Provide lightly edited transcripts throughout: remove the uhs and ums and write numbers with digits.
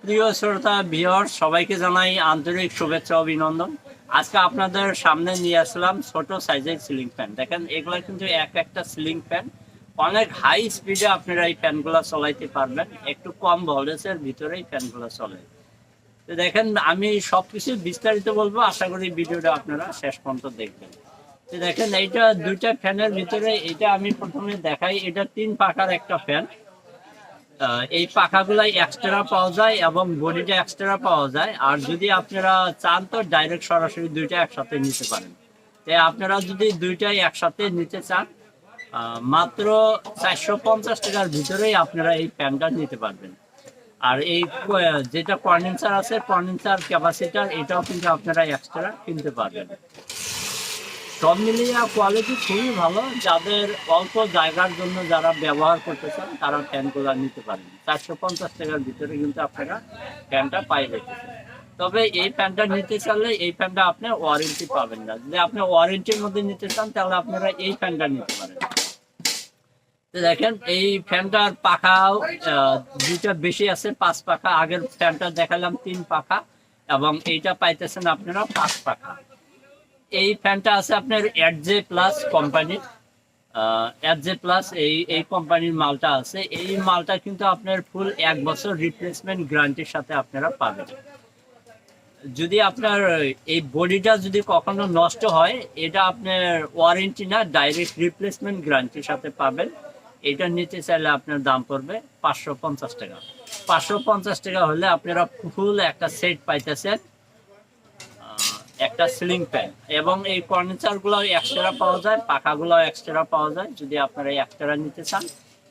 প্রিয় শ্রোতা ভিউয়ার্স, সবাইকে জানাই আন্তরিক শুভেচ্ছা অভিনন্দন। আজকে আপনাদের সামনে নিয়ে আসলাম ছোট সাইজের সিলিং ফ্যান। দেখেন, এগুলা কিন্তু একটা সিলিং ফ্যান। অনেক হাই স্পিডে আপনারা এই ফ্যানগুলো চালাইতে পারবেন। একটু কম ভোল্টেজের ভিতরেই ফ্যানগুলো চলে। তো দেখেন, আমি সবকিছু বিস্তারিত বলবো, আশা করি ভিডিওটা আপনারা শেষ পর্যন্ত দেখবেন। তো দেখেন, এইটা দুইটা ফ্যানের ভিতরে, এটা আমি প্রথমে দেখাই। এটা 3 পাখার একটা ফ্যান। এই পাখাগুলাই এক্সট্রা পাওয়া যায় এবং বডিটা এক্সট্রা পাওয়া যায়। আর যদি আপনারা চান তো ডাইরেক্ট সরাসরি দুইটা একসাথে নিতে পারেন। তাই আপনারা যদি দুইটাই একসাথে নিতে চান, মাত্র 450 টাকার ভিতরেই আপনারা এই ফ্যানটা নিতে পারবেন। আর এই যেটা কন্ডেন্সার আছে, কন্ডেন্সার ক্যাপাসিটার, এটাও কিন্তু আপনারা এক্সট্রা কিনতে পারবেন। সব মিলিয়ে কোয়ালিটি খুবই ভালো। যাদের অল্প জায়গার জন্য যারা ব্যবহার করতে চান, তারা ফ্যানগুলো নিতে পারেন। 450 টাকার ভিতরে কিন্তু আপনারা ফ্যানটা পাই রেখেছেন। তবে এই ফ্যানটা নিতে চাইলে এই ফ্যানটা আপনি ওয়ারেন্টি পাবেন না। যদি আপনি ওয়ারেন্টির মধ্যে নিতে চান, তাহলে আপনারা এই ফ্যানটা নিতে পারেন। দেখেন, এই ফ্যানটার পাখাও দুইটা বেশি আছে, 5 পাখা। আগের ফ্যানটা দেখালাম 3 পাখা, এবং এইটা পাইতেছেন আপনারা 5 পাখা। এই ফ্যানটা আছে আপনার এডজে প্লাস কোম্পানির। এডজে প্লাস এই কোম্পানির মালটা আছে। এই মালটা কিন্তু আপনার ফুল 1 বছর রিপ্লেসমেন্ট গ্যারান্টির সাথে আপনারা পাবেন। যদি আপনার এই বডিটা যদি কখনো নষ্ট হয়, এটা আপনার ওয়ারেন্টি না, ডাইরেক্ট রিপ্লেসমেন্ট গ্যারান্টির সাথে পাবেন। এটা নিতে চাইলে আপনার দাম পড়বে 550 টাকা। 550 টাকা হলে আপনারা ফুল একটা সেট পাইতেছেন, একটা সিলিং ফ্যান। এবং এই ফার্নিচারগুলো এক্সট্রা পাওয়া যায়, পাখাগুলো এক্সট্রা পাওয়া যায়। যদি আপনারা এক্সট্রা নিতে চান,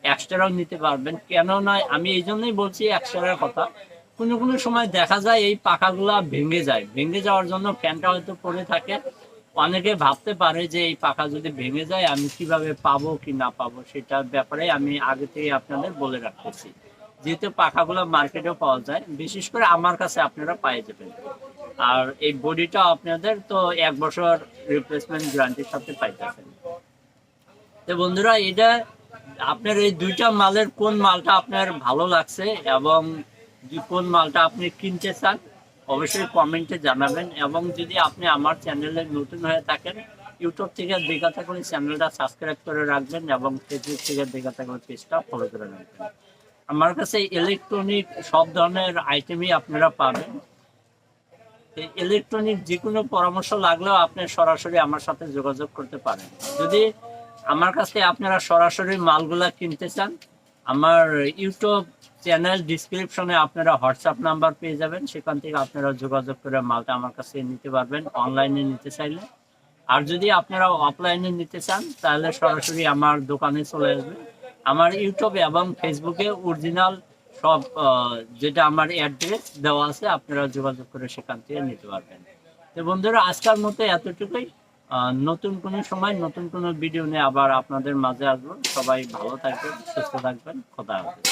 এক্সট্রাও নিতে পারবেন। কেন নয়, আমি এই জন্যই বলছি এক্সট্রার কথা। কোনো কোনো সময় দেখা যায় এই পাখাগুলো ভেঙে যায়। ভেঙে যাওয়ার জন্য ফ্যানটা হয়তো পড়ে থাকে। অনেকে ভাবতে পারে যে এই পাখা যদি ভেঙে যায় আমি কিভাবে পাবো কি না পাবো, সেটার ব্যাপারে আমি আগে থেকে আপনাদের বলে রাখতেছি। যেহেতু পাখাগুলো মার্কেটেও পাওয়া যায়, বিশেষ করে আমার কাছে আপনারা পেয়ে যাবেন। আর এই বডিটা আপনাদের তো 1 বছর রিপ্লেসমেন্ট গ্যারান্টির সাথে পাইতেছেন। তো বন্ধুরা, এটা আপনার এই দুইটা মালের কোন মালটা আপনার ভালো লাগছে এবং কোন মালটা আপনি কিনতে চান, অবশ্যই কমেন্টে জানাবেন। এবং যদি আপনি আমার চ্যানেলে নতুন হয়ে থাকেন, ইউটিউব থেকে দেখা থাকলে চ্যানেলটা সাবস্ক্রাইব করে রাখবেন এবং ফেসবুক থেকে দেখা থাকলে পেজটা ফলো করে রাখবেন। আমার কাছে ইলেকট্রনিক সব ধরনের আইটেমই আপনারা পাবেন। ইলেকট্রনিক যে কোনো পরামর্শ লাগলেও আপনি সরাসরি আমার সাথে যোগাযোগ করতে পারেন। যদি আমার কাছে আপনারা সরাসরি মালগুলা কিনতে চান, আমার ইউটিউব চ্যানেল ডিসক্রিপশনে আপনারা হোয়াটসঅ্যাপ নাম্বার পেয়ে যাবেন। সেখান থেকে আপনারা যোগাযোগ করে মালটা আমার কাছে নিতে পারবেন, অনলাইনে নিতে চাইলে। আর যদি আপনারা অফলাইনে নিতে চান, তাহলে সরাসরি আমার দোকানে চলে আসবেন। আমার ইউটিউব এবং ফেসবুকে অরিজিনাল সব যেটা আমার অ্যাড্রেস দেওয়া আছে, আপনারা যোগাযোগ করে সেখান থেকে নিতে পারবেন। তো বন্ধুরা, আজকের মতো এতটুকুই। নতুন কোনো সময় নতুন কোনো ভিডিও নিয়ে আবার আপনাদের মাঝে আসবো। সবাই ভালো থাকবেন, সুস্থ থাকবেন। খোদা হাফেজ।